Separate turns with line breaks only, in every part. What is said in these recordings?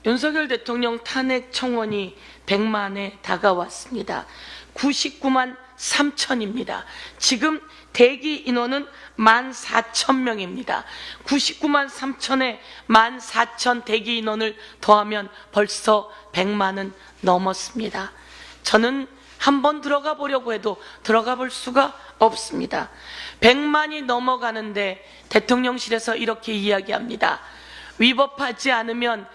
윤석열 대통령 탄핵 청원이 100만에 다가왔습니다. 99만 3천입니다. 지금 대기 인원은 14,000명입니다. 99만 3천에 14,000 대기 인원을 더하면 벌써 100만은 넘었습니다. 저는 한번 들어가 보려고 해도 들어가 볼 수가 없습니다. 100만이 넘어가는데 대통령실에서 이렇게 이야기합니다. 위법하지 않으면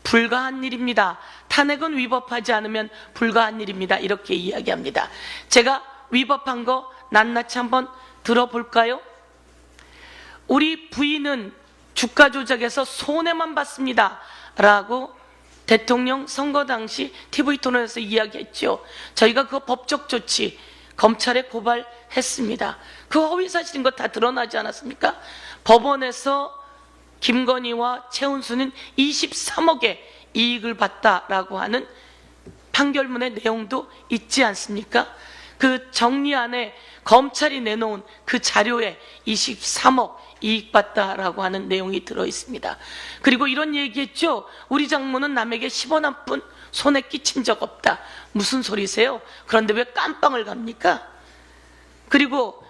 불가한 일입니다. 탄핵은 위법하지 않으면 불가한 일입니다. 이렇게 이야기합니다. 제가 위법한 거 낱낱이 한번 들어볼까요? 우리 부인은 주가 조작에서 손해만 봤습니다. 라고 대통령 선거 당시 TV토론에서 이야기했죠. 저희가 그 법적 조치 검찰에 고발했습니다. 그 허위사실인 거 다 드러나지 않았습니까? 법원에서 김건희와 최은수는 23억의 이익을 봤다라고 하는 판결문의 내용도 있지 않습니까? 그 정리안에 검찰이 내놓은 그 자료에 23억 이익 봤다라고 하는 내용이 들어있습니다. 그리고 이런 얘기했죠. 우리 장모는 남에게 10원 한 푼 손에 끼친 적 없다. 무슨 소리세요? 그런데 왜 깜빵을 갑니까? 그리고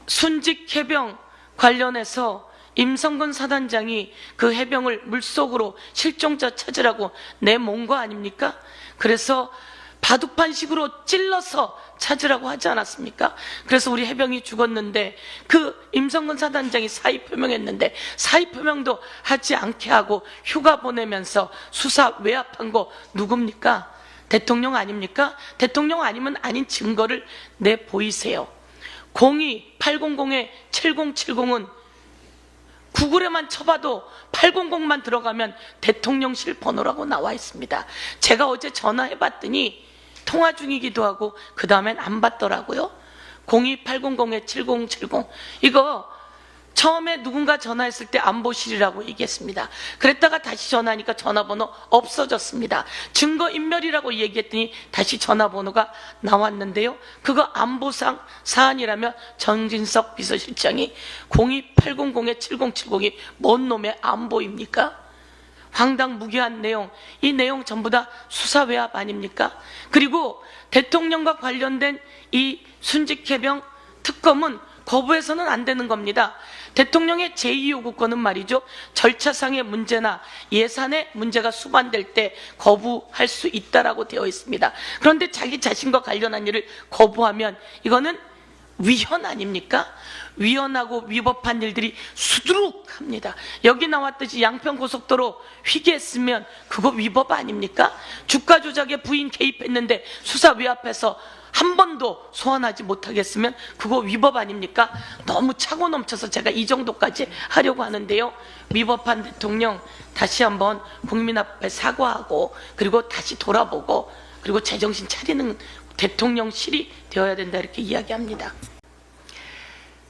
순직 해병 관련해서 임성근 사단장이 그 해병을 물속으로 실종자 찾으라고 내몬 거 아닙니까? 그래서 바둑판식으로 찔러서 찾으라고 하지 않았습니까? 그래서 우리 해병이 죽었는데 그 임성근 사단장이 사의 표명했는데 사의 표명도 하지 않게 하고 휴가 보내면서 수사 외압한 거 누굽니까? 대통령 아닙니까? 대통령 아니면 아닌 증거를 내보이세요. 02-800-7070은 구글에만 쳐봐도 800만 들어가면 대통령실 번호라고 나와 있습니다. 제가 어제 전화해봤더니 통화 중이기도 하고 그 다음엔 안 받더라고요. 02-800-7070 이거 처음에 누군가 전화했을 때 안보실이라고 얘기했습니다. 그랬다가 다시 전화하니까 전화번호 없어졌습니다. 증거인멸이라고 얘기했더니 다시 전화번호가 나왔는데요. 그거 안보상 사안이라며 정진석 비서실장이 02-800-7070이 뭔 놈의 안보입니까? 황당무계한 내용, 이 내용 전부 다 수사 외압 아닙니까? 그리고 대통령과 관련된 이 순직해병 특검은 거부해서는 안 되는 겁니다. 대통령의 제2요구권은 말이죠. 절차상의 문제나 예산의 문제가 수반될 때 거부할 수 있다라고 되어 있습니다. 그런데 자기 자신과 관련한 일을 거부하면 이거는 위헌 아닙니까? 위헌하고 위법한 일들이 수두룩합니다. 여기 나왔듯이 양평고속도로 휘게했으면 그거 위법 아닙니까? 주가 조작에 부인 개입했는데 수사 외압해서 한 번도 소환하지 못하겠으면 그거 위법 아닙니까? 너무 차고 넘쳐서 제가 이 정도까지 하려고 하는데요. 위법한 대통령 다시 한번 국민 앞에 사과하고 그리고 다시 돌아보고 그리고 제정신 차리는 대통령실이 되어야 된다 이렇게 이야기합니다.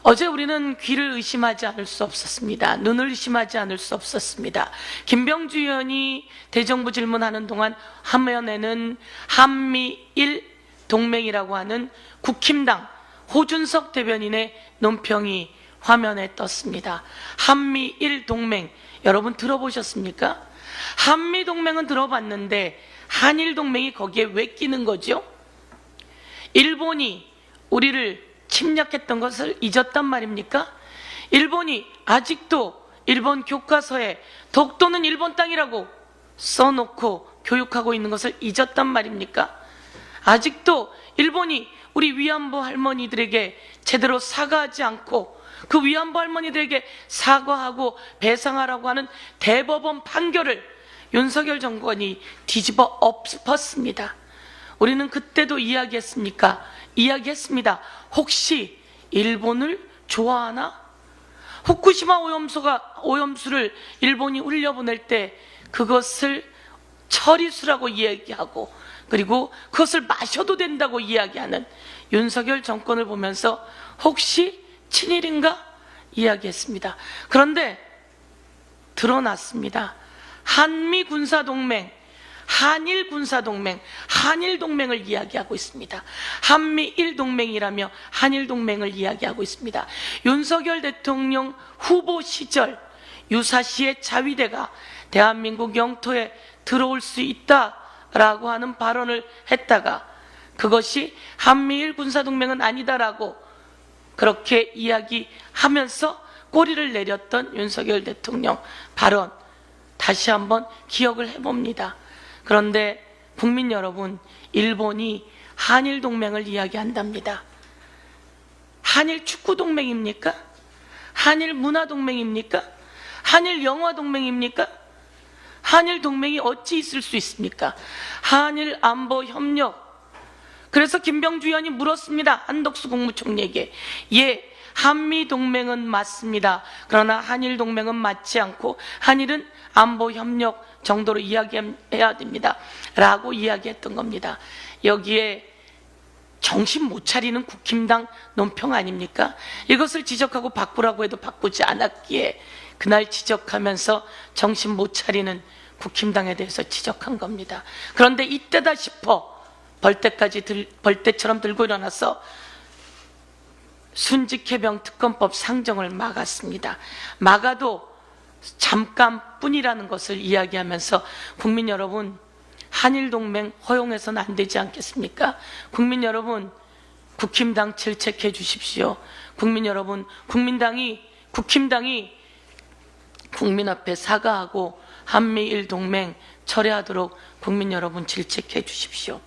어제 우리는 귀를 의심하지 않을 수 없었습니다. 눈을 의심하지 않을 수 없었습니다. 김병주 의원이 대정부 질문하는 동안 화면에는 한미일 동맹이라고 하는 국힘당 호준석 대변인의 논평이 화면에 떴습니다. 한미일 동맹 여러분 들어보셨습니까? 한미 동맹은 들어봤는데 한일 동맹이 거기에 왜 끼는 거죠? 일본이 우리를 침략했던 것을 잊었단 말입니까? 일본이 아직도 일본 교과서에 독도는 일본 땅이라고 써놓고 교육하고 있는 것을 잊었단 말입니까? 아직도 일본이 우리 위안부 할머니들에게 제대로 사과하지 않고 그 위안부 할머니들에게 사과하고 배상하라고 하는 대법원 판결을 윤석열 정권이 뒤집어 엎었습니다. 우리는 그때도 이야기했습니까? 이야기했습니다. 혹시 일본을 좋아하나? 후쿠시마 오염수를 일본이 흘려보낼 때 그것을 처리수라고 이야기하고 그리고 그것을 마셔도 된다고 이야기하는 윤석열 정권을 보면서 혹시 친일인가? 이야기했습니다. 그런데 드러났습니다. 한미 군사동맹, 한일 군사동맹, 한일 동맹을 이야기하고 있습니다. 한미일 동맹이라며 한일 동맹을 이야기하고 있습니다. 윤석열 대통령 후보 시절 유사시의 자위대가 대한민국 영토에 들어올 수 있다라고 하는 발언을 했다가 그것이 한미일 군사동맹은 아니다라고 그렇게 이야기하면서 꼬리를 내렸던 윤석열 대통령 발언 다시 한번 기억을 해봅니다. 그런데 국민 여러분, 일본이 한일 동맹을 이야기한답니다. 한일 축구 동맹입니까? 한일 문화 동맹입니까? 한일 영화 동맹입니까? 한일 동맹이 어찌 있을 수 있습니까? 한일 안보 협력. 그래서 김병주 의원이 물었습니다. 한덕수 국무총리에게. 예, 한미 동맹은 맞습니다. 그러나 한일 동맹은 맞지 않고 한일은 안보 협력 정도로 이야기해야 됩니다. 라고 이야기했던 겁니다. 여기에 정신 못 차리는 국힘당 논평 아닙니까? 이것을 지적하고 바꾸라고 해도 바꾸지 않았기에 그날 지적하면서 정신 못 차리는 국힘당에 대해서 지적한 겁니다. 그런데 이때다 싶어 벌떼처럼 들고 일어나서 순직해병 특검법 상정을 막았습니다. 막아도 잠깐뿐이라는 것을 이야기하면서 국민 여러분, 한일 동맹 허용해서는 안 되지 않겠습니까? 국민 여러분, 국힘당 질책해 주십시오. 국민 여러분, 국힘당이 국민 앞에 사과하고 한미일 동맹 철회하도록 국민 여러분 질책해 주십시오.